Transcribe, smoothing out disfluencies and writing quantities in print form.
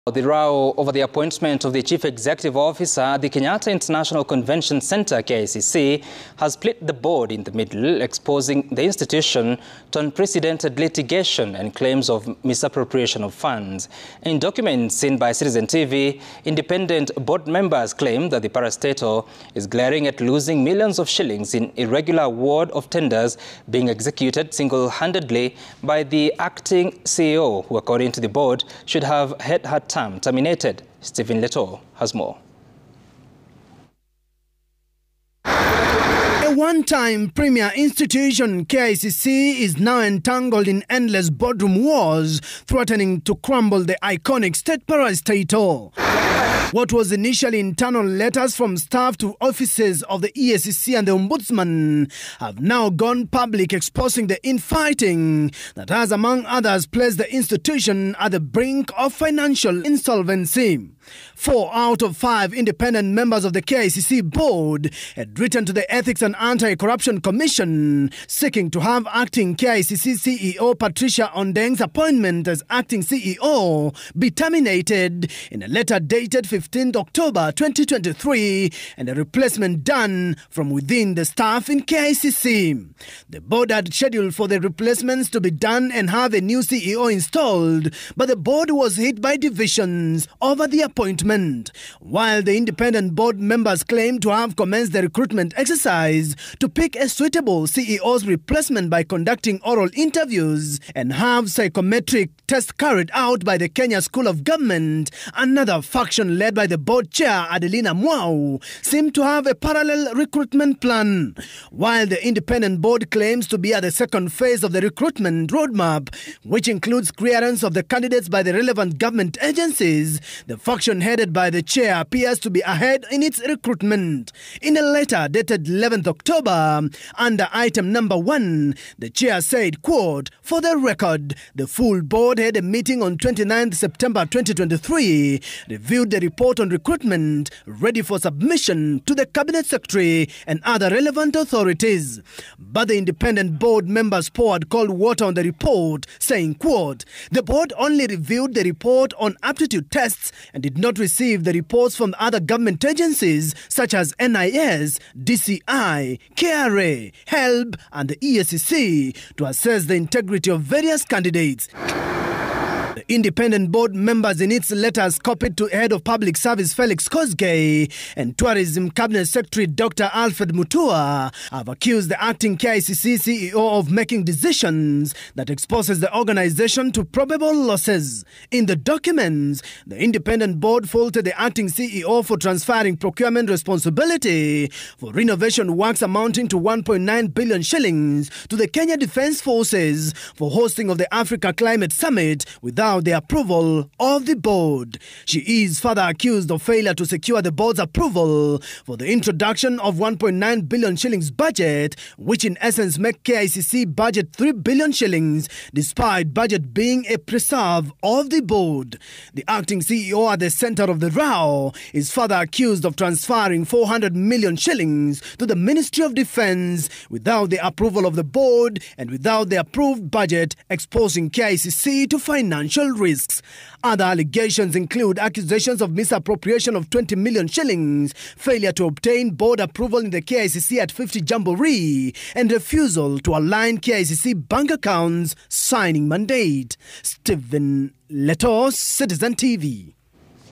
The row over the appointment of the Chief Executive Officer at the Kenyatta International Convention Centre, KICC, has split the board in the middle, exposing the institution to unprecedented litigation and claims of misappropriation of funds. In documents seen by Citizen TV, independent board members claim that the parastatal is glaring at losing millions of shillings in irregular award of tenders being executed single-handedly by the acting CEO, who, according to the board, should have had her term terminated. Stephen Leto has more. A one-time premier institution, KICC, is now entangled in endless boardroom wars, threatening to crumble the iconic state parastatal. What was initially internal letters from staff to offices of the EACC and the Ombudsman have now gone public, exposing the infighting that has, among others, placed the institution at the brink of financial insolvency. 4 out of 5 independent members of the KICC board had written to the Ethics and Anti-Corruption Commission seeking to have acting KICC CEO Patricia Ondeng's appointment as acting CEO be terminated in a letter dated 15th October 2023 and a replacement done from within the staff in KICC. The board had scheduled for the replacements to be done and have a new CEO installed, but the board was hit by divisions over the appointment. While the independent board members claim to have commenced the recruitment exercise to pick a suitable CEO's replacement by conducting oral interviews and have psychometric tests carried out by the Kenya School of Government, another faction led by the board chair Adelina Mwau seem to have a parallel recruitment plan. While the independent board claims to be at the second phase of the recruitment roadmap, which includes clearance of the candidates by the relevant government agencies, the faction headed by the chair appears to be ahead in its recruitment. In a letter dated 11th October, under item number 1, the chair said, quote, "For the record, the full board had a meeting on 29th September 2023, reviewed the report on recruitment, ready for submission to the Cabinet Secretary and other relevant authorities." But the independent board members poured cold water on the report, saying, quote, "The board only reviewed the report on aptitude tests and did not receive the reports from other government agencies such as NIS, DCI, KRA, HELB and the EACC to assess the integrity of various candidates." The independent board members in its letters copied to Head of Public Service Felix Kosgei and Tourism Cabinet Secretary Dr. Alfred Mutua have accused the acting KICC CEO of making decisions that exposes the organization to probable losses. In the documents, the independent board faulted the acting CEO for transferring procurement responsibility for renovation works amounting to 1.9 billion shillings to the Kenya Defence Forces for hosting of the Africa Climate Summit without the approval of the board. She is further accused of failure to secure the board's approval for the introduction of 1.9 billion shillings budget, which in essence make KICC budget 3 billion shillings, despite budget being a preserve of the board. The acting CEO at the center of the row is further accused of transferring 400 million shillings to the Ministry of Defence without the approval of the board and without the approved budget, exposing KICC to financial risks. Other allegations include accusations of misappropriation of 20 million shillings, failure to obtain board approval in the KICC at 50 Jamboree, and refusal to align KICC bank accounts signing mandate. Stephen Leto, Citizen TV.